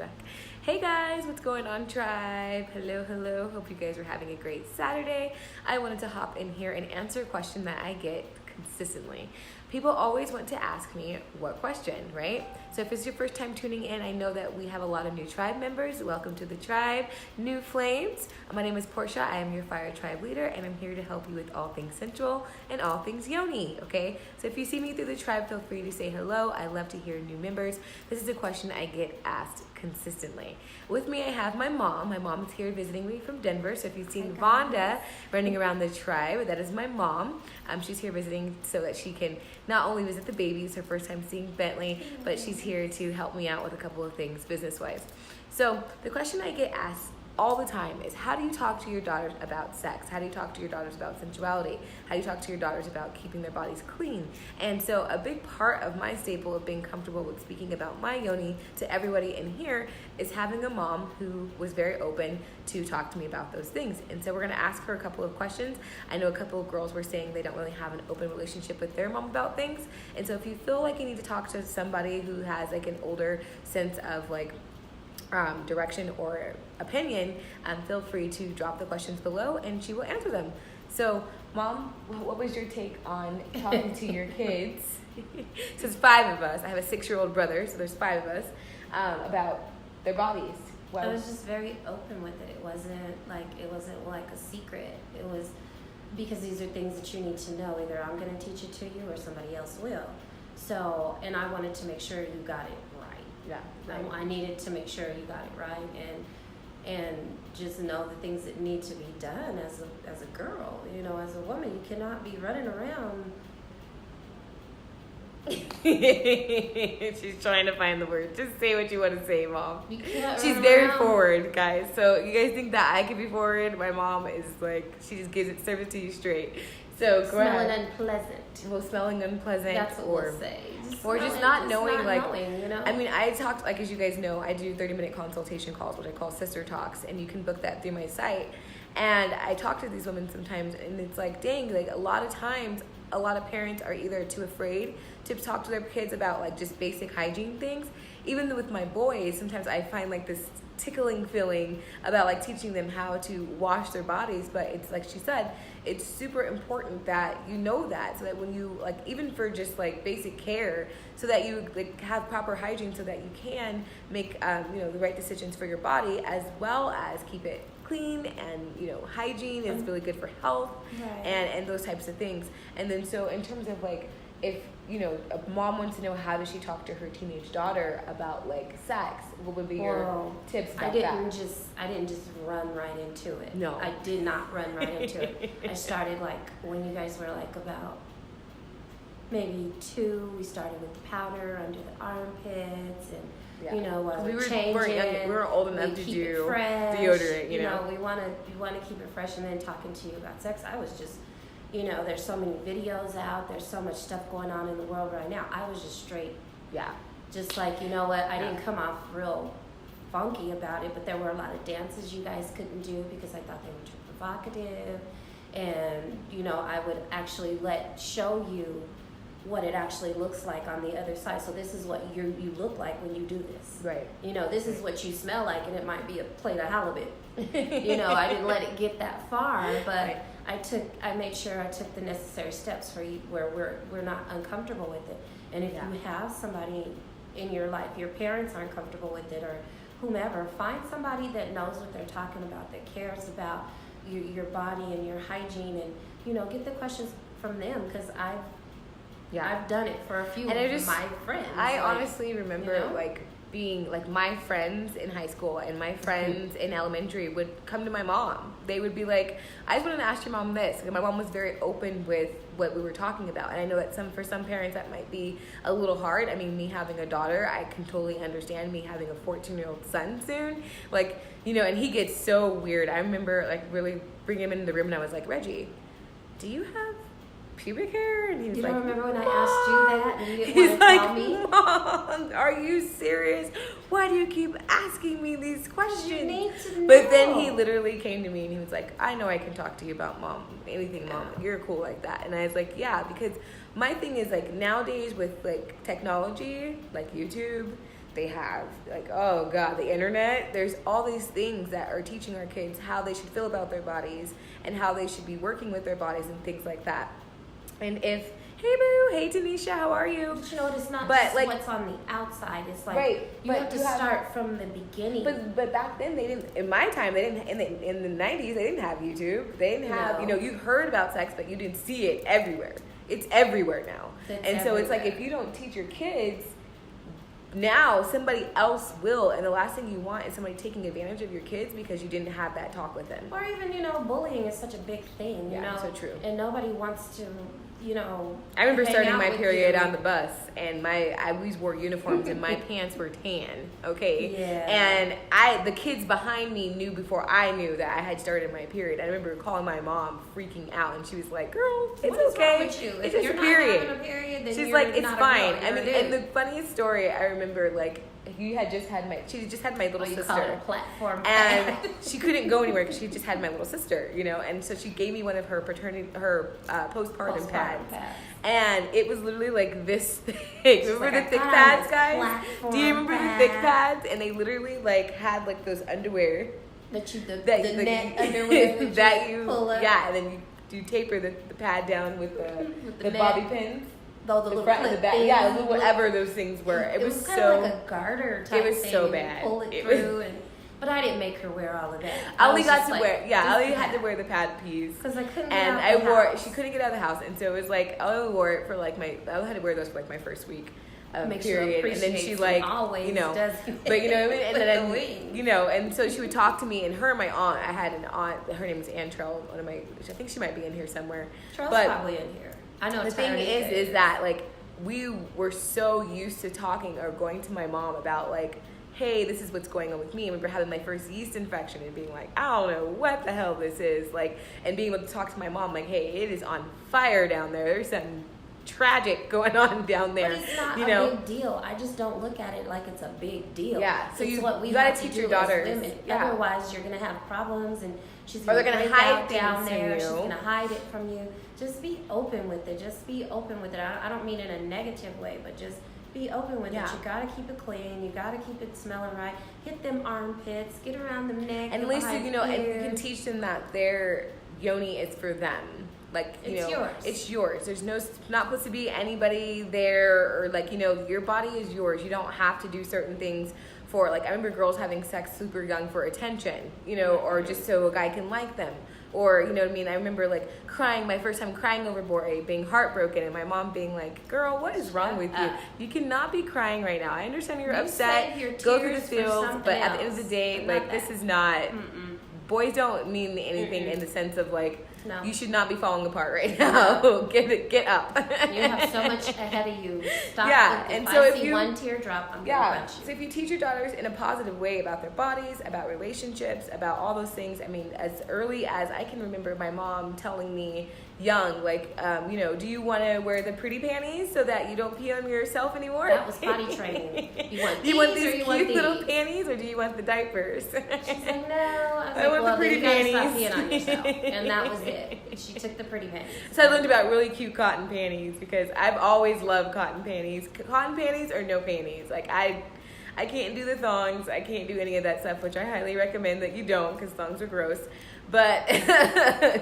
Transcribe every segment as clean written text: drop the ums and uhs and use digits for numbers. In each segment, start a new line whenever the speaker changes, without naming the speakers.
flashback. Hey guys, what's going on, tribe? Hello. Hope you guys are having a great Saturday. I wanted to hop in here and answer a question that I get consistently. People always want to ask me what question, right? So if it's your first time tuning in, I know that we have a lot of new tribe members. Welcome to the tribe, new flames. My name is Portia. I am your fire tribe leader, and I'm here to help you with all things sensual and all things yoni, okay? So if you see me through the tribe, feel free to say hello. I love to hear new members. This is a question I get asked consistently. With me, I have my mom. My mom is here visiting me from Denver. So if you've seen Vonda running around the tribe, that is my mom. She's here visiting so that she can not only visit the babies, her first time seeing Bentley, but she's here to help me out with a couple of things business-wise. So the question I get asked all the time is, how do you talk to your daughters about sex? How do you talk to your daughters about sensuality? How do you talk to your daughters about keeping their bodies clean? And so a big part of my staple of being comfortable with speaking about my yoni to everybody in here is having a mom who was very open to talk to me about those things. And so we're going to ask her a couple of questions. I know a couple of girls were saying they don't really have an open relationship with their mom about things. And so if you feel like you need to talk to somebody who has like an older sense of like direction or opinion, feel free to drop the questions below and she will answer them. So, Mom, what was your take on talking to your kids? So there's 5 of us. I have a 6-year-old brother, so there's 5 of us, about their bodies.
I was just very open with it. It wasn't like a secret. It was because these are things that you need to know. Either I'm going to teach it to you or somebody else will. So, and I wanted to make sure you got it right.
Yeah, right.
I needed to make sure you got it right and just know the things that need to be done as a girl. You know, as a woman, you cannot be running around.
She's trying to find the word. Just say what you want to say, Mom.
She's
very forward, guys. So you guys think that I can be forward? My mom is like, she just gives it, serves it to you straight. So go ahead.
Smelling unpleasant.
Well, smelling unpleasant.
That's what we'll say.
Or just not knowing,
you know?
I mean, I talked, like, as you guys know, I do 30-minute consultation calls, what I call sister talks, and you can book that through my site. And I talk to these women sometimes, and it's like, dang, like, a lot of times, a lot of parents are either too afraid to talk to their kids about, like, just basic hygiene things. Even with my boys, sometimes I find, like, this tickling feeling about, like, teaching them how to wash their bodies, but it's like she said, it's super important that you know that, so that when you, like, even for just like basic care, so that you like have proper hygiene, so that you can make the right decisions for your body, as well as keep it clean, and hygiene is really good for health,
right.
and those types of things. And then so in terms of like, if a mom wants to know how does she talk to her teenage daughter about like sex, what would be your tips about that?
I didn't just run right into it.
No,
I did not run right into it. I started like when you guys were like about maybe 2. We started with the powder under the armpits, and while we were changing,
we were old enough to do
fresh,
deodorant.
You know, we want to keep it fresh, and then talking to you about sex. I was just. There's so many videos out. There's so much stuff going on in the world right now. I was just straight.
Yeah.
Just like, you know what? I didn't come off real funky about it, but there were a lot of dances you guys couldn't do because I thought they were too provocative. And, I would actually show you what it actually looks like on the other side. So this is what you look like when you do this.
Right.
This is what you smell like, and it might be a plate of halibut. I didn't let it get that far, but right. I made sure I took the necessary steps for you where we're not uncomfortable with it. And if you have somebody in your life, your parents aren't comfortable with it, or whomever, find somebody that knows what they're talking about, that cares about your body and your hygiene, and get the questions from them, because I've done it for a few of my friends.
I honestly remember like being like, my friends in high school and my friends in elementary would come to my mom. They would be like, I just wanted to ask your mom this. And my mom was very open with what we were talking about. And I know that for some parents that might be a little hard. I mean, me having a daughter, I can totally understand. Me having a 14-year-old son soon, like, and he gets so weird. I remember like really bringing him into the room, and I was like, Reggie, do you have pubic hair? And he was
you
like,
don't remember when I asked you that and you didn't
he's
want to
like,
tell me?
Mom, are you serious? Why do you keep asking me these questions?
You need to know.
But then he literally came to me and he was like, I know I can talk to you about anything, Mom. You're cool like that. And I was like, yeah, because my thing is like nowadays with like technology, like YouTube, they have. Like, oh God, the internet. There's all these things that are teaching our kids how they should feel about their bodies and how they should be working with their bodies and things like that. And if, hey boo, hey Tanisha, how are you?
But you know what? It's not
But,
just
like,
what's on the outside. It's like
right,
you
but
have to
you have-
start from the beginning.
But back then they didn't. In my time, they didn't. In the 90s, they didn't have YouTube. They didn't have.
No.
You know, you heard about sex, but you didn't see it everywhere. It's everywhere now. So it's like, if you don't teach your kids, now somebody else will, and the last thing you want is somebody taking advantage of your kids because you didn't have that talk with them.
Or even, you know, bullying is such a big thing, you
Yeah,
know.
so true.
And nobody wants to, you know.
I remember
hang
starting
out
my
with
period
you.
on the bus, and I always wore uniforms, and my pants were tan. Okay,
Yeah.
and the kids behind me knew before I knew that I had started my period. I remember calling my mom, freaking out, and she was like, "Girl, it's
What is
okay.
wrong with you?
It's
If
just
you're
a
not
period."
having a period, then
She's
you're
like, "It's
not a
fine."
girl,
I
you're
mean,
a
and
dude.
the funniest story I remember, like, she just had my little
You
sister.
call it a platform.
And she couldn't go anywhere because she just had my little sister, you know. And so she gave me one of her postpartum pads. And it was literally like this thick. Remember
like,
the
I
thick
got
pads,
this
guys?
platform
Do you remember the thick
pad.
pads? And they literally like had like those underwear
the
that
net underwear
that you
pull up.
yeah, and then you taper the pad down with the
net.
bobby pins.
Though the
The
little
front and
clip
the back,
things,
yeah,
look-
whatever those things were. It was
kind
so.
of like a garter type
it was
thing.
so
and
bad.
Pull it
It was-
through, but I didn't make her wear all of that. I
Ali
was
got
just
to
like,
wear, yeah,
just
Ali
the
had to
hat.
wear the pad piece.
Because I couldn't
And
get
I
out the
wore,
house.
she couldn't get out of the house, and so it was like, I wore it for like I had to wear those for like my first week of
Makes you
period, and then she
appreciate
like,
always
you know,
does
but you know what I mean, and
with
then
the wings.
you know, and so she would talk to me, and her and my aunt, I had an aunt, her name is Antrell, one of my, I think she might be in here somewhere.
Charles
but
probably in here. I know.
the thing
Tyrone
is that like we were so used to talking or going to my mom about like, hey, this is what's going on with me. I remember having my first yeast infection and being like, I don't know what the hell this is, like, and being able to talk to my mom like, hey, it is on fire down there. There's something tragic going on down there.
But it's not
you
a
know?
big deal. I just don't look at it like it's a big deal.
Yeah, so
it's
you
what we
gotta
have to
teach
do
your
as
daughters,
women.
yeah.
Otherwise, you're gonna have problems, and she's
Or
gonna
they're gonna
break
hide
out down
things from
there.
you.
She's gonna hide it from you. Just be open with it. Just be open with it. I don't mean in a negative way, but just be open with
Yeah.
it. You gotta keep it clean. You gotta keep it smelling right. Hit them armpits. Get around the neck.
And at
get
least,
behind
you know,
the
and you
ears.
can teach them that their yoni is for them. Like, you
It's
know,
yours.
it's yours. There's not supposed to be anybody there, or like, you know, your body is yours. You don't have to do certain things for, like, I remember girls having sex super young for attention, you know, or just so a guy can like them. Or, you know what I mean? I remember like crying, my first time crying over Bore, being heartbroken, and my mom being like, girl, what is wrong with you?
up.
You cannot be crying right now. I understand you're
You
upset.
save your
Go through the
tears for
feels,
something
but at the end of
else.
the day,
Not
like,
that.
this is not,
Mm-mm.
boys don't mean anything
Mm-mm.
in the sense of like,
No.
you should not be falling apart right now. Get up.
You have so much ahead of you. Stop.
Yeah,
If
and
I
so if
see
you-
one teardrop, I'm gonna
Yeah.
punch you.
So if you teach your daughters in a positive way about their bodies, about relationships, about all those things, I mean, as early as I can remember my mom telling me young, like, you know, do you want to wear the pretty panties so that you don't pee on yourself anymore?
That was potty training. You want
Do you want
these or
these
you
cute
want
little
these?
panties, or do you want the diapers?
She's like, no. I was
I
like,
want the
well,
pretty
then you gotta
panties.
stop peeing on yourself. And that was it. She took the pretty panties.
So I learned about really cute cotton panties because I've always loved cotton panties. Cotton panties or no panties. Like, I can't do the thongs. I can't do any of that stuff, which I highly recommend that you don't, because thongs are gross. But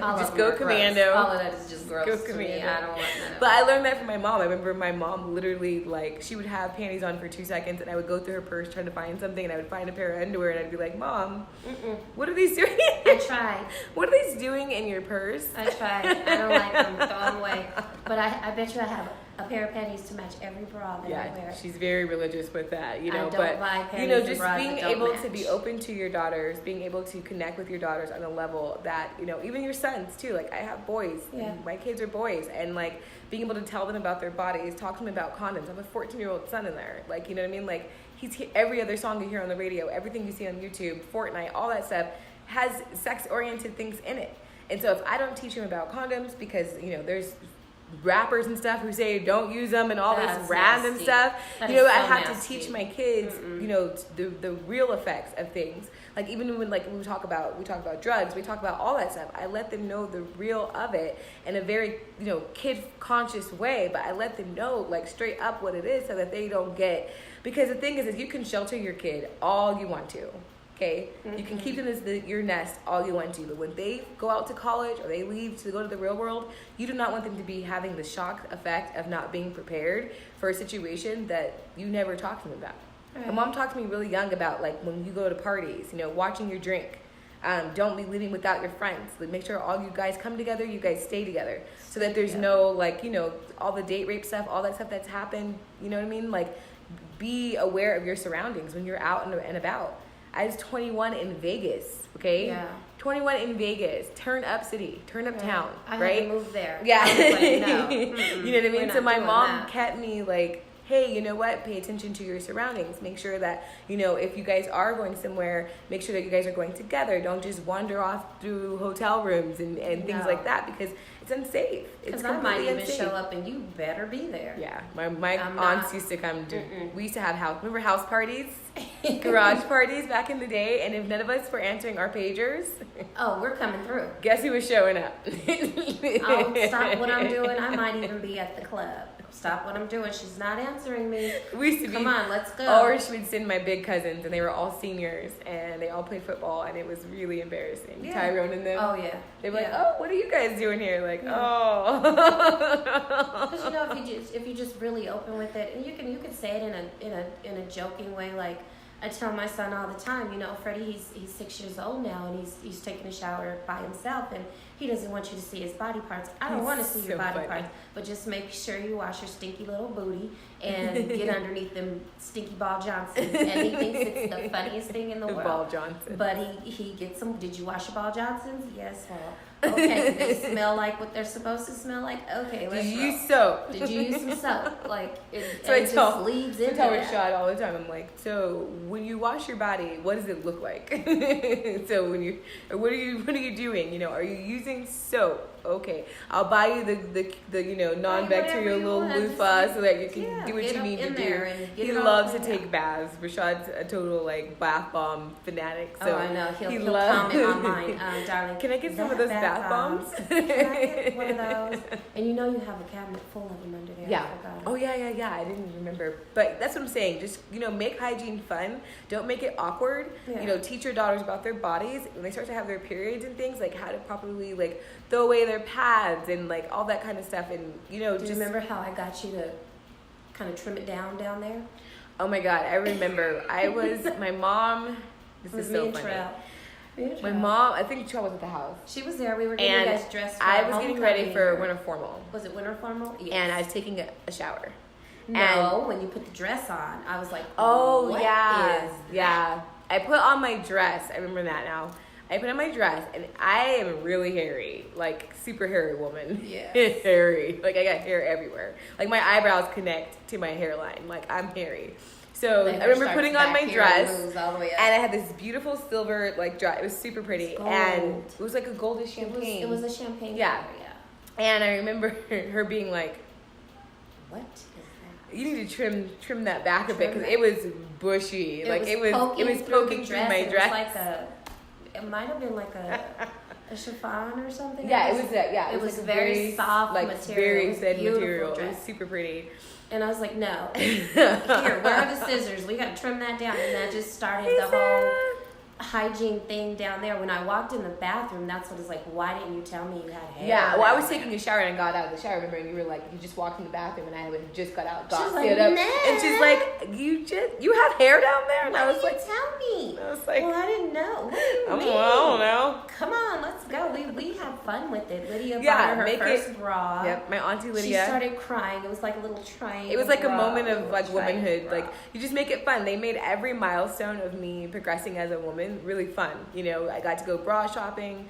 All
just
of them
go
are gross.
commando.
All of that is just gross
Go
to me.
commando.
I don't want none of
But
it.
I learned that from my mom. I remember my mom literally, like, she would have panties on for 2 seconds, and I would go through her purse trying to find something, and I would find a pair of underwear, and I'd be like, Mom,
Mm-mm.
what are these doing?
I tried.
What are these doing in your purse?
I tried. I don't like them. Throw them away. But I bet you I have a pair of panties to match every bra that I
Yeah,
wear.
she's very religious with that, you
I
know.
don't
but
buy
you
panties
know,
and
just
bras
being
that don't
able to
match.
be open to your daughters, being able to connect with your daughters on a level that, you know, even your sons too. Like, I have boys.
Yeah.
My kids are boys, and like being able to tell them about their bodies, talk to them about condoms. I have a 14-year-old son in there. Like, you know what I mean? Like, every other song you hear on the radio, everything you see on YouTube, Fortnite, all that stuff has sex-oriented things in it. And so if I don't teach him about condoms, because, you know, there's rappers and stuff who say don't use them and all
That's
this random
nasty.
stuff.
That
You know,
is
I
so
have
nasty.
to teach my kids, you know, the real effects of things. Like even when we talk about drugs, we talk about all that stuff. I let them know the real of it in a very, you know, kid conscious way, but I let them know like straight up what it is so that they don't get, because the thing is you can shelter your kid all you want to. Okay, you can keep them as your nest all you want to, but when they go out to college or they leave to go to the real world, you do not want them to be having the shock effect of not being prepared for a situation that you never talked to them about.
Right.
My mom talked to me really young about like when you go to parties, you know, watching your drink. Don't be leaving without your friends. Like, make sure all you guys come together, you guys stay together, so that there's no like, you know, all the date rape stuff, all that stuff that's happened. You know what I mean? Like, be aware of your surroundings when you're out and about. I was 21 in Vegas, okay?
Yeah.
21 in Vegas. Turn up city, turn up town,
I
right?
had to move there.
Yeah.
I was like, no.
You know what I
We're
mean?
not
So my
doing
mom
that.
kept me like, hey, you know what? Pay attention to your surroundings. Make sure that, you know, if you guys are going somewhere, make sure that you guys are going together. Don't just wander off through hotel rooms and things
No.
like that, because it's unsafe. It's
Because I might
completely
even
unsafe.
show up and you better be there.
Yeah, my
I'm
aunts
not-
used to come to. We used to have remember house parties, garage parties back in the day, and if none of us were answering our pagers,
Oh, we're coming through.
guess who was showing up?
I'll stop what I'm doing. I might even be at the club. Stop what I'm doing. She's not answering me.
We used to be.
Come on, let's go.
Or she would send my big cousins, and they were all seniors, and they all played football, and it was really embarrassing.
Yeah.
Tyrone and them.
Oh yeah.
They were like,
Yeah.
"Oh, what are you guys doing here?" Like,
Yeah.
"Oh."
Because you know, if you just really open with it, and you can say it in a joking way. Like I tell my son all the time, you know, Freddie, he's 6 years old now, and he's taking a shower by himself, and he doesn't want you to see his body parts. I don't
He's
want to see your
so
body
funny.
parts, but just make sure you wash your stinky little booty and get underneath them stinky ball Johnsons. And he thinks it's the funniest thing in the world.
Ball Johnson.
But he gets them. Did you wash your ball Johnsons? Yes. Well, okay. Do they smell like what they're supposed to smell like? Okay.
Did
Let's
you
roll.
use soap?
Did you use some soap? Like it,
So I
and it
tell-
just leads
I
into
tell
that.
Rashad all the time. I'm like, so when you wash your body, what does it look like? So what are you doing? You know, are you using soap? Okay, I'll buy you the you know non-bacterial
whatever you
little
want,
loofah
just-
so that you can
yeah,
do what
get
you
up
need to
in
do.
there and get
He
it all
loves to
cleaned
take baths. Rashad's a total like bath bomb fanatic. So
Oh, I know. He'll
he
comment
loves-
on mine, darling.
Can I get some of
that
those bath bombs?
Can I get one of those? And you know you have a cabinet full of them under there.
Yeah.
I forgot.
Oh yeah. I didn't remember, but that's what I'm saying. Just make hygiene fun. Don't make it awkward.
Yeah.
Teach your daughters about their bodies when they start to have their periods and things, like how to properly like throw away their pads and like all that kind of stuff. And
Do
just
you remember how I got you to kind of trim it down there?
oh my god, I remember. I was my mom. This
It was
is
me
so
and
funny.
Trell. Me and
My
Trell.
mom, I think Trell was at the house,
She was there. We were getting
and
you guys dressed. For
I was getting ready for
homecoming.
winter formal,
Was it winter formal? Yes.
and I was taking a shower.
No, when you put the dress on, I was like,
Oh
what
yeah,
is
yeah. I put on my dress. I remember that now. I put on my dress, and I am really hairy, like super hairy woman.
Yes.
Hairy. Like I got hair everywhere. Like my eyebrows connect to my hairline. Like I'm hairy. So
Like
I remember
starts
putting on
back
my
here
dress,
and moves all the way up.
and I had this beautiful silver like dress. It was super pretty,
It's gold.
and it was like a goldish champagne.
It was a champagne
Yeah.
color, yeah.
And I remember her being like,
What is that?
"You need to trim that back a bit
Trim
because
it.
it was bushy. Like it was poking through my
It
dress."
was like it might have been like a chiffon or something.
Yeah, it was that. Yeah,
It was
like a
very soft
like
material.
very
It was
thin
beautiful
material. It was
dress.
super pretty.
And I was like, no. Here, where are the scissors? We got to trim that down. And that just started the whole hygiene thing down there. When I walked in the bathroom, that's what it's like, why didn't you tell me you had hair?
Yeah, well, I was
down
taking a shower and I got out of the shower. Remember, and you were like, you just walked in the bathroom, and I had just got out, got
She's like,
stood up,
"Nah."
and she's like, you have hair down there, and
Why
I was
didn't
like,
you tell me?
I was like,
Well, I didn't know. What do you
I
mean?
don't know.
Come on, let's go. We had fun with it. Lydia
Yeah,
bought her
make
first
it-
bra.
Yep, my auntie
She
Lydia.
started crying. It was like a little triangle.
It was like a
bra,
moment of
little
like
triangle
womanhood.
bra.
Like you just make it fun. They made every milestone of me progressing as a woman really fun. I got to go bra shopping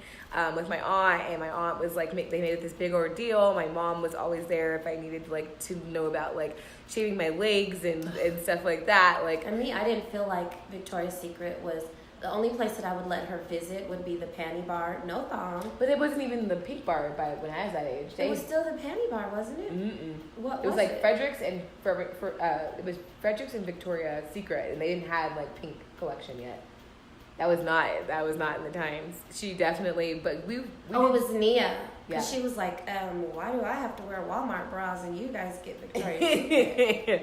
with my aunt, and my aunt was like, they made it this big ordeal. My mom was always there if I needed like to know about like shaving my legs and stuff like that. Like
And me, I didn't feel like Victoria's Secret was The only place that I would let her visit would be the panty bar. No thong.
But it wasn't even the pink bar when I was that age.
It was still the panty bar, wasn't it?
Mm-mm.
What
It was like Fredericks and it was Fredericks and Victoria's Secret, and they didn't have like pink collection yet. That was not in the times. She definitely, but we
it was Nia.
Yeah.
Because she was like, why do I have to wear Walmart bras and you guys get Victoria's?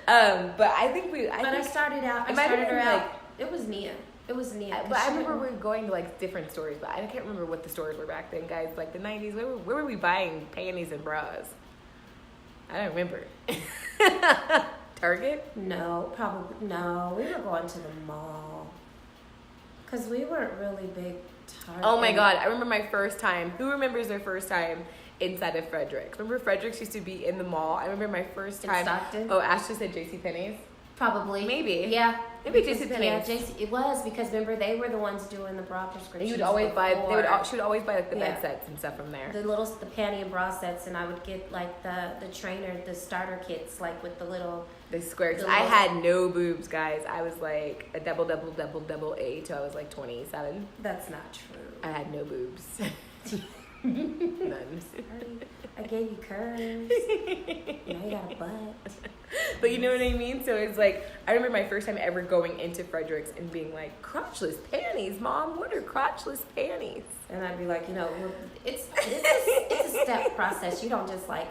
But I think
I started her out. It was Nia. It was Nia.
But I remember we were going to like different stores, but I can't remember what the stores were back then, guys. Like the 90s, where were we buying panties and bras? I don't remember. Target?
No, probably no. We were going to the mall because we weren't really big Target.
Oh my God! I remember my first time. Who remembers their first time inside of Fredericks? Remember Fredericks used to be in the mall. I remember my first time.
In Stockton?
Oh, Ashley said JCPenney's.
Probably.
Maybe.
Yeah.
Maybe JCPenney's.
Yeah, it was because remember they were the ones doing the bra prescriptions.
And you would always buy. She would always buy like the
Yeah.
bed sets and stuff from there.
The panty and bra sets, and I would get like the trainer, the starter kits, like with the little.
The square.
The
I
little-
had no boobs, guys. I was like a double A till I was like 27.
That's not true.
I had no boobs. None.
Sorry. I gave you curves. Now you got a butt.
But you know what I mean? So it's like, I remember my first time ever going into Fredericks and being like, crotchless panties, Mom? What are crotchless panties?
And I'd be like, it's a step process. You don't just like,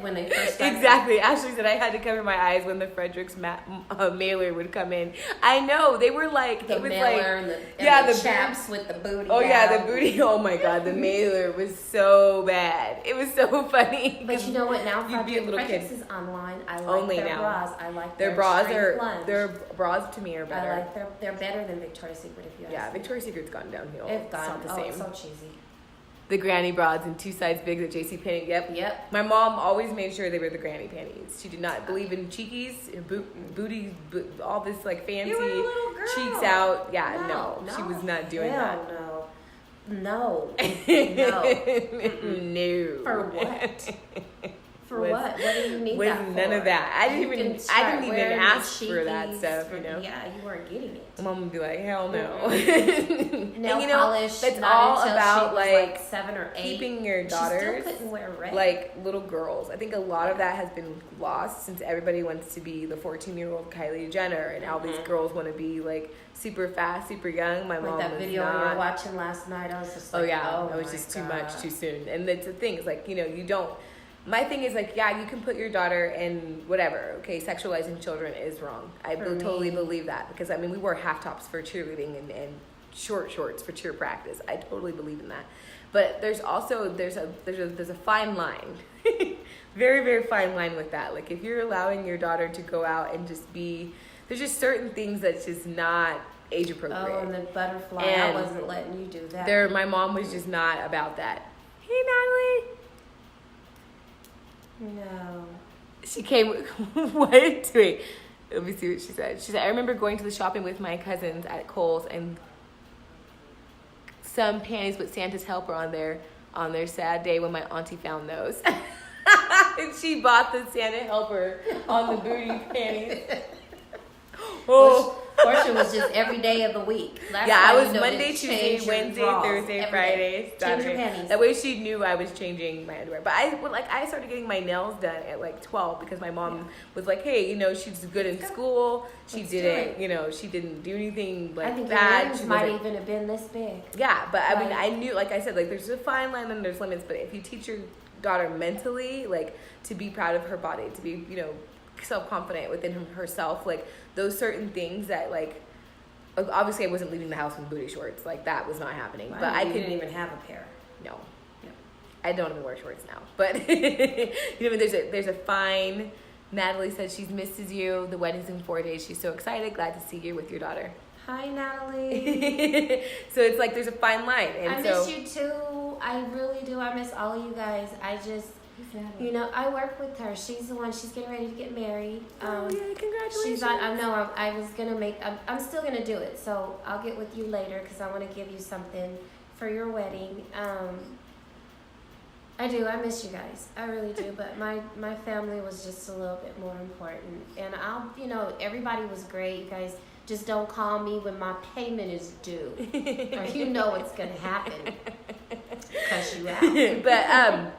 when they first started.
Exactly. Ashley said I had to cover my eyes when the Fredericks mailer would come in. I know. They were like,
The
it was
mailer
like,
and the chaps with the booty.
oh yeah,
out.
the booty. Oh my God, the mailer was so bad. It was so funny.
But you know what? Now
You'd be a little
Fredericks
kid.
is online. I like
Only
their
now.
bras. I like
Their bras
straight
are
plunge.
their bras to me are better.
I like they're better than Victoria's Secret if you ask
Yeah,
me.
Victoria's Secret's gone downhill.
It's gone.
not the same.
It's so cheesy.
The granny bras in two size bigs at JCPenney. Yep. My mom always made sure they were the granny panties. She did not believe in cheekies, booty, all this like fancy
You were a little girl.
cheeks out. Yeah,
No,
she was not doing
hell
that.
No.
No.
For what? For
Was-
what? What do you need
was
that for?
none of that. I didn't
You
even
can start wearing
ask
the
for that
cheekies
stuff,
for-
you know.
Yeah, you weren't getting it.
Mom would be like, hell no.
Nail
And you know,
polish.
that's
not
all
until
about
she was
like
7 or 8.
keeping your
She
daughters
still couldn't wear red.
like little girls. I think a lot of that has been lost since everybody wants to be the 14-year-old Kylie Jenner, and all these girls want to be like super fast, super young. My mom
Like that
was
video we
not.
were watching last night, I was just
Oh
like,
yeah,
oh
it was
my
just too
God.
much too soon. And that's the thing. It's like, you don't. My thing is like, yeah, you can put your daughter in whatever. Okay, sexualizing children is wrong. I
For
totally
me.
believe that because I mean we wore half tops for cheerleading and short shorts for cheer practice. I totally believe in that. But there's also there's a fine line, very very fine line with that. Like if you're allowing your daughter to go out and just be, there's just certain things that's just not age appropriate.
Oh, and the butterfly,
And
I wasn't letting you do that.
My mom was just not about that. Hey, Natalie.
No.
She came. What? Wait. Let me see what she said. She said, I remember going to the shopping with my cousins at Kohl's and some panties with Santa's helper on their sad day when my auntie found those. And she bought the Santa helper on the booty panties. Oh.
Portia was just every day of the week. That's
Yeah,
why
I
you
was
know to
Monday, Tuesday,
change your
Wednesday,
drawers
Thursday,
every
Friday,
day. Change
Saturday.
your panties.
That way she knew I was changing my underwear. But I started getting my nails done at like 12 because my mom was like, hey, she's good in school. She
Let's do
didn't, she didn't do anything like
I think
that.
your
She
earrings might
wasn't-
even have been this big.
Yeah, but I mean,
Right.
I knew, like I said, like there's a fine line and there's limits. But if you teach your daughter mentally, like to be proud of her body, to be, self-confident within herself, like those certain things that like, obviously I wasn't leaving the house with booty shorts. Like that was not happening. But I
didn't
couldn't
even have a pair.
No.
Yeah.
I don't even wear shorts now. But there's a fine. Natalie says she's misses you. The wedding's in 4 days. She's so excited. Glad to see you with your daughter.
Hi, Natalie.
So it's like there's a fine line. And
I
so
miss you too. I really do. I miss all of you guys. I just, I work with her. She's the one. She's getting ready to get married.
oh yeah, congratulations.
She's on. I know. I was gonna make. I'm still gonna do it. So I'll get with you later because I want to give you something for your wedding. I do. I miss you guys. I really do. But my family was just a little bit more important. And everybody was great. You guys Just don't call me when my payment is due, or you know it's gonna happen. Cuss you out.
But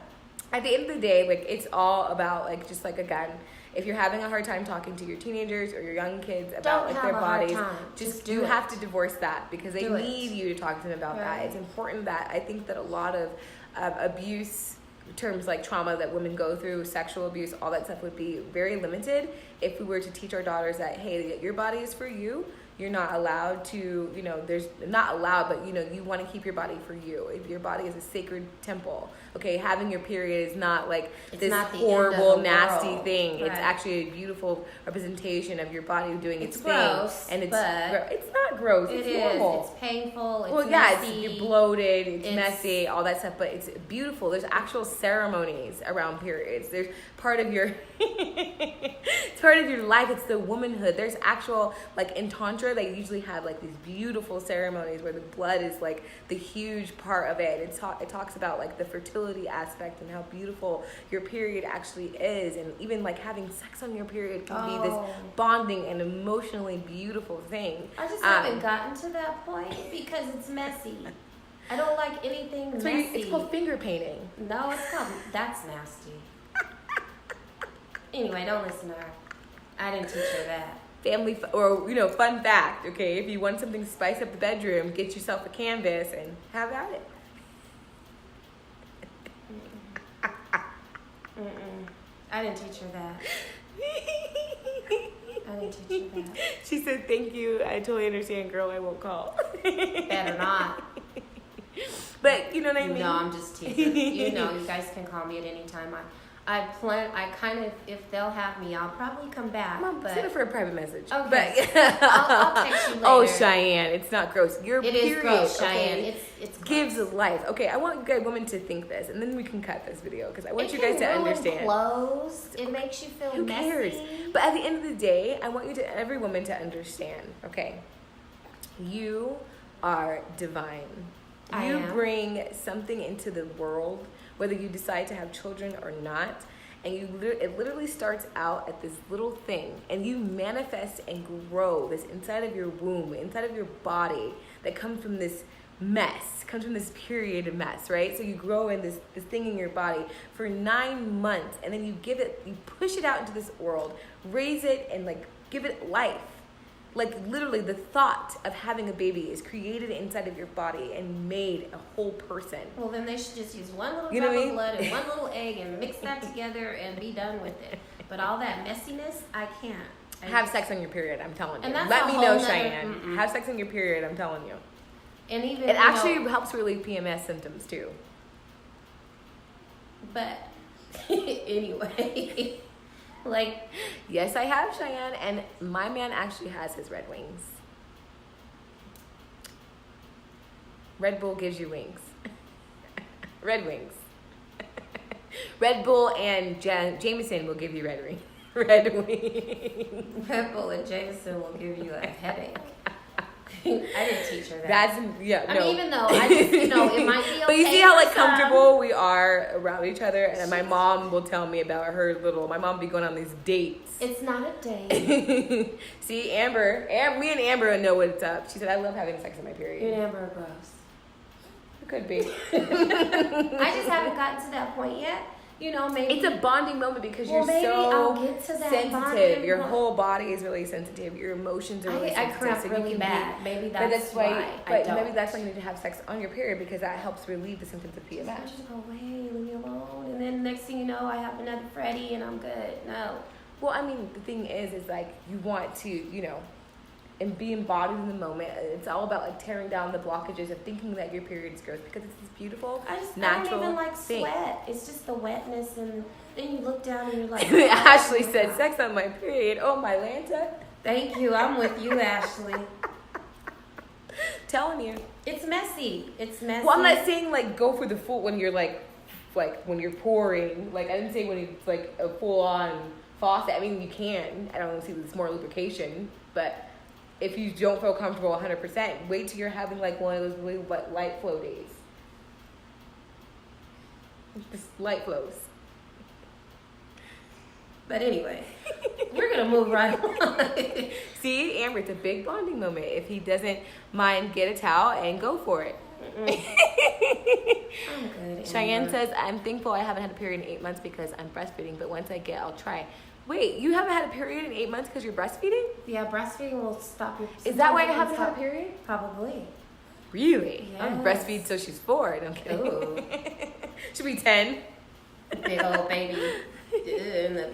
at the end of the day, like, it's all about, like, just like, again, if you're having a hard time talking to your teenagers or your young kids about like their bodies, just you have to divorce that, because they need you to talk to them about that. It's important that I think that a lot of abuse terms like trauma that women go through, sexual abuse, all that stuff would be very limited if we were to teach our daughters that, hey, your body is for you. You're not allowed to, you know, there's not allowed, but, you know, you want to keep your body for you. If your body is a sacred temple, okay, having your period is not like this horrible, nasty thing. Right. It's actually a beautiful representation of your body doing its thing.
Gross,
and it's not gross. It's normal.
It's painful. It's
messy. You're bloated. It's messy. All that stuff, but it's beautiful. There's actual ceremonies around periods. There's part of your it's part of your life. It's the womanhood. There's actual, like, in tantra, they usually have like these beautiful ceremonies where the blood is like the huge part of it. It talks about like the fertility aspect and how beautiful your period actually is, and even like having sex on your period can be this bonding and emotionally beautiful thing.
I just haven't gotten to that point because it's messy. I don't like anything messy.
It's called finger painting.
No, it's called, that's nasty. Anyway, don't listen to her. I didn't teach her that.
Fun fact, okay, if you want something to spice up the bedroom, get yourself a canvas and have at it.
I didn't teach her that. I didn't teach her that.
She said, thank you, I totally understand, girl, I won't call.
Better not.
But, you know what I mean?
No, I'm just teasing. You know, you guys can call me at any time. I kind of, if they'll have me, I'll probably come back.
Mom, send it for a private message.
Okay.
But
I'll text you later.
Oh, Cheyenne, it's not gross. It is
gross, Cheyenne.
Okay,
it's
gives life. Okay, I want you guys, women, to think this, and then we can cut this video, because I want you guys to understand.
Clothes. It makes you feel
Who
messy.
cares? But at the end of the day, I want every woman to understand, okay? You are divine. You bring something into the world, whether you decide to have children or not, and it literally starts out at this little thing, and you manifest and grow this inside of your womb, inside of your body, that comes from this mess, comes from this period mess, right? So you grow in this thing in your body for 9 months, and then you push it out into this world, raise it, and like give it life. Like, literally, the thought of having a baby is created inside of your body and made a whole person.
Well, then they should just use one little drop of blood and one little egg and mix that together and be done with it. But all that messiness, I can't.
Have sex on your period, I'm telling you.
And that's
Let me know, Cheyenne. Have sex on your period, I'm telling you.
And even
it actually helps relieve PMS symptoms, too.
But, anyway... Like,
yes, I have, Cheyenne, and my man actually has his Red Wings. Red Bull gives you wings. Red Wings. Red Bull and Jameson will give you Red Wings.
Red Bull and Jameson will give you a headache. I didn't teach her that.
I mean,
even though I just, it might be okay.
But you see how, like, comfortable we are around each other? And my mom will tell me about my mom be going on these dates.
It's not a date.
See, me and Amber know what's up. She said, I love having sex on my period.
You and Amber are gross.
It could be.
I just haven't gotten to that point yet. Maybe
it's a bonding moment because you're
I'll get to that
sensitive. Your whole body is really sensitive. Your emotions are really sensitive.
I cramp really bad. Maybe that's why.
Maybe that's why you need to have sex on your period, because that helps relieve the symptoms of PMS.
I just go away, leave me alone, and then next thing you know, I have another Freddie, and I'm good. No.
Well, I mean, the thing is like you want to, and be embodied in the moment. It's all about like tearing down the blockages of thinking that your period is gross, because it's this beautiful, natural
I don't even like
thing.
Sweat. It's just the wetness, and then you look down and you're like.
Ashley said, "Sex on my period." Oh, my Lanta.
Thank you. I'm with you, Ashley.
Telling you,
it's messy. It's messy.
Well, I'm not saying like go for the full when you're like when you're pouring. Like, I didn't say when it's like a full on faucet. I mean, you can. I don't see this more lubrication, but. If you don't feel comfortable 100%, wait till you're having like one of those really light flow days. Just light flows.
But anyway, we're gonna move right on.
See, Amber, it's a big bonding moment. If he doesn't mind, get a towel and go for it.
I'm good.
Cheyenne
Amber.
says, I'm thankful I haven't had a period in 8 months because I'm breastfeeding, but once I get, I'll try. Wait, you haven't had a period in 8 months because you're breastfeeding?
Yeah, breastfeeding will stop your.
Is that why I
sometimes it
haven't
can
had a
stop-
period?
Probably.
Really? I'm
Yes.
breastfeed so she's 4. No, I'm kidding.
Ooh.
Should be 10.
Big old baby. In the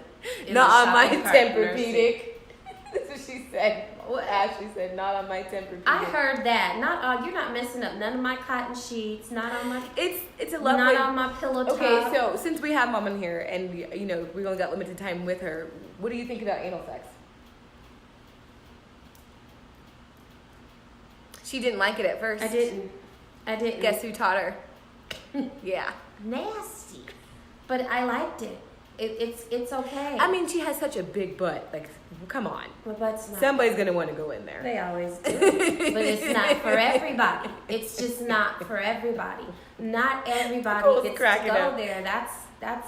Not on my
shopping cart
Tempur-Pedic. That's what she said. What Ashley said, not on my Tempur-Pedic.
I heard that. Not you're not messing up none of my cotton sheets. Not on my.
It's a lovely.
Not on my pillow top.
Okay, so since we have mom in here and we only got limited time with her, what do you think about anal sex? She didn't like it at first.
I didn't.
Guess who taught her? Yeah.
Nasty, but I liked it. It's okay.
I mean, she has such a big butt. Like, come on.
my butt's not.
Somebody's gonna want to go in there.
They always do, but it's not for everybody. It's just not for everybody. Not everybody
Nicole's
gets to
cracking
go
up.
there. That's.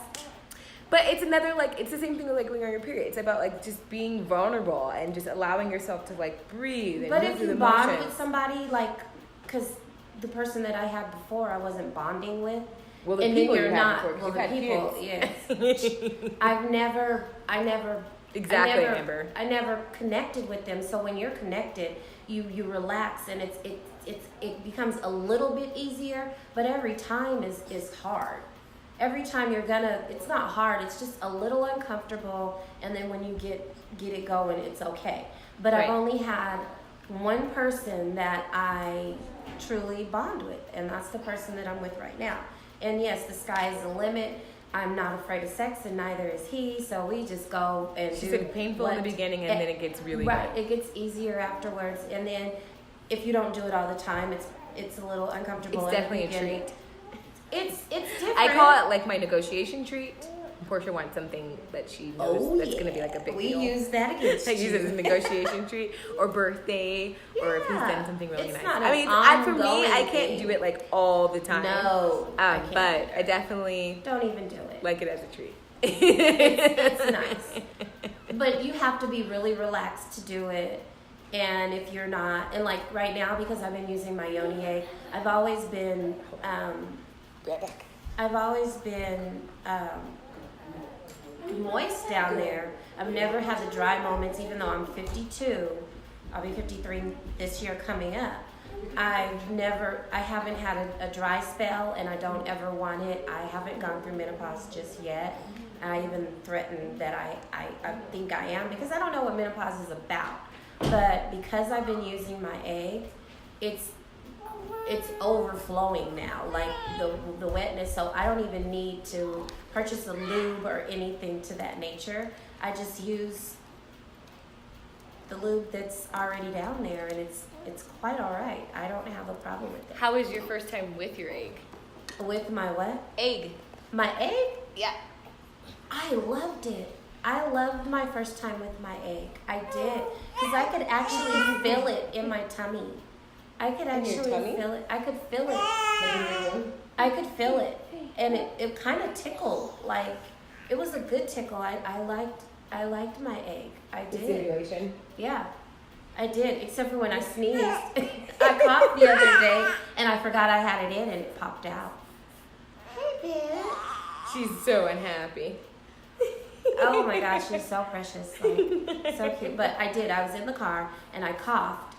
But it's another, like, it's the same thing with, like, going on your period. It's about, like, just being vulnerable and just allowing yourself to, like, breathe and
But
move
if
through
you
the
bond
motions.
with somebody, like, because the person that I had before, I wasn't bonding with.
Well, the
and
people
then
you
you're
had
not.
before, 'cause
Well,
you've
the
had
people,
kids.
yes. I never.
Exactly, Amber.
I never connected with them. So when you're connected, you relax, and it becomes a little bit easier. But every time is hard. Every time it's not hard. It's just a little uncomfortable, and then when you get it going, it's okay. But
Right.
I've only had one person that I truly bond with, and that's the person that I'm with right now. And yes, the sky is the limit. I'm not afraid of sex, and neither is he. So we just go and
She
do
said painful in the
what-
beginning and then it gets really
right.
good.
It gets easier afterwards, and then if you don't do it all the time, it's a little uncomfortable.
It's
in the
definitely a
beginning.
treat.
It's different.
I call it, like, my negotiation treat. Portia wants something that she knows that's going to be, like, a big
we
deal.
use that against
I use it as a
you.
negotiation treat or birthday or if he's
Yeah.
done something really
It's
nice.
not
I
an
mean, for me, I
ongoing
can't
thing.
do it like all the time.
No, I can't
but
either.
I definitely
Don't even do it.
like it as a treat.
It's nice, but you have to be really relaxed to do it. And if you're not, and like right now, because I've been using my Yoni egg, I've always been moist down there. I've never had the dry moments, even though I'm 52. I'll be 53 this year coming up. I haven't had a dry spell, and I don't ever want it. I haven't gone through menopause just yet. I even threatened that I think I am, because I don't know what menopause is about. But because I've been using my egg, it's overflowing now, like the wetness. So I don't even need to purchase a lube or anything to that nature. I just use the lube that's already down there, and it's quite all right. I don't have a problem with it.
How was your first time with your egg?
With my what?
Egg.
My egg?
Yeah.
I loved it. I loved my first time with my egg. I did, because I could actually feel it in my tummy. I could
In your
actually
tummy?
feel it. I could feel it. I could feel it, and it kind of tickled. Like, it was a good tickle. I liked my egg. I did.
Simulation.
Yeah, I did. Except for when I sneezed. I coughed the other day, and I forgot I had it in, and it popped out.
She's so unhappy.
Oh my gosh, she's so precious. Like, so cute. But I did. I was in the car and I coughed,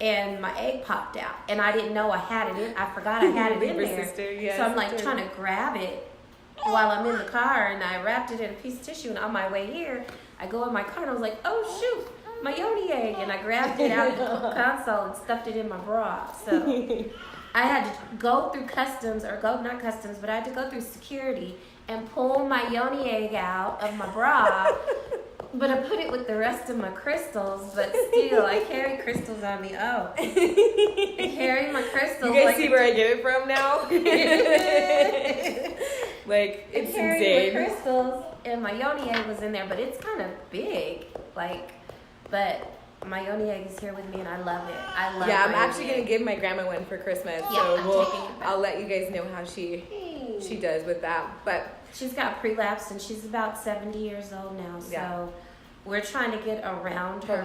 and my egg popped out, and I didn't know I had it in. I forgot I had it in
Libra
there.
sister, yes,
so I'm like
sister.
trying to grab it while I'm in the car, and I wrapped it in a piece of tissue. And on my way here, I go in my car and I was like, oh shoot, my Yoni egg, and I grabbed it out of the console and stuffed it in my bra. So I had to go through customs, not customs, but I had to go through security and pull my Yoni egg out of my bra. But I put it with the rest of my crystals, but still, I carry crystals on me. Oh. I carry my crystals.
You guys see where I get it from now? Like, it's
I carry my
insane.
crystals, and my Yoni egg was in there, but it's kind of big. But my Yoni egg is here with me, and I love it. I love it.
Yeah, I'm actually going to give my grandma one for Christmas.
Yeah,
So
I'm taking it back.
I'll let you guys know how she does with that. But
She's got prelapsed, and she's about 70 years old now. So
Yeah.
we're trying to get around her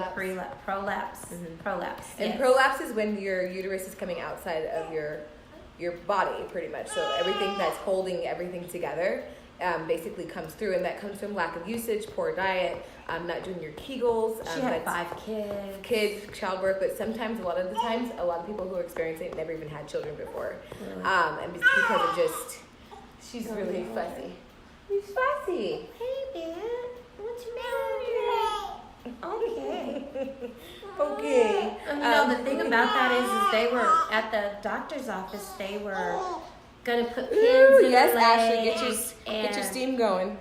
prolapse.
Mhm.
Prolapse.
And
yes.
prolapse is when your uterus is coming outside of your body, pretty much. So everything that's holding everything together basically comes through, and that comes from lack of usage, poor diet, not doing your Kegels.
She had 5 kids.
Childbirth, but sometimes, a lot of the times, a lot of people who are experiencing it never even had children before.
Really?
And it's because of just, she's really fussy. She's fussy.
Hey, man. What's the matter? Okay.
Okay.
And you know, the thing about that is they were at the doctor's office. They were gonna put pins in
yes,
her
Ashley,
legs.
get your steam going.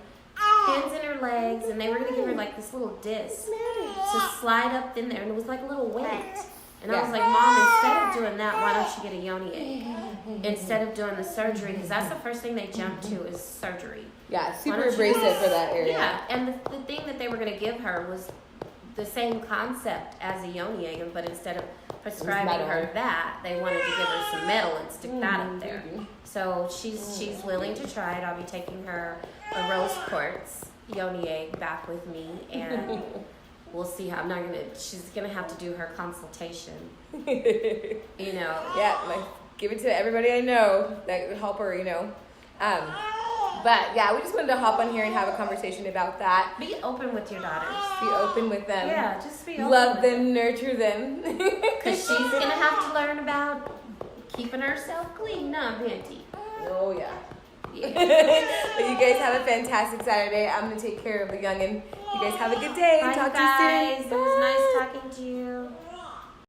Pins in her legs, and they were gonna give her like this little disc to slide up in there, and it was like a little weight. And I was like, Mom, instead of doing that, why don't you get a yoni egg instead of doing the surgery? Because that's the first thing they jump to is surgery.
Yeah, super
don't you
abrasive
just-
for that area.
Yeah, and the thing that they were going to give her was the same concept as a yoni egg, but instead of prescribing
metal.
her that, they wanted to give her some metal and stick that up there. So she's willing to try it. I'll be taking her a rose quartz yoni egg back with me, and we'll see how. She's gonna have to do her consultation. You know.
Yeah, like, give it to everybody I know that would help her, you know. But yeah, we just wanted to hop on here and have a conversation about that.
Be open with your daughters.
Be open with them.
Yeah, just be open.
Love
with
them, nurture them.
Because she's going to have to learn about keeping herself clean, not Benty.
Oh, yeah.
Yeah.
But you guys have a fantastic Saturday. I'm going to take care of the youngin'. You guys have a good day.
Bye,
Talk
guys.
to you soon.
It was
Bye.
nice talking to you.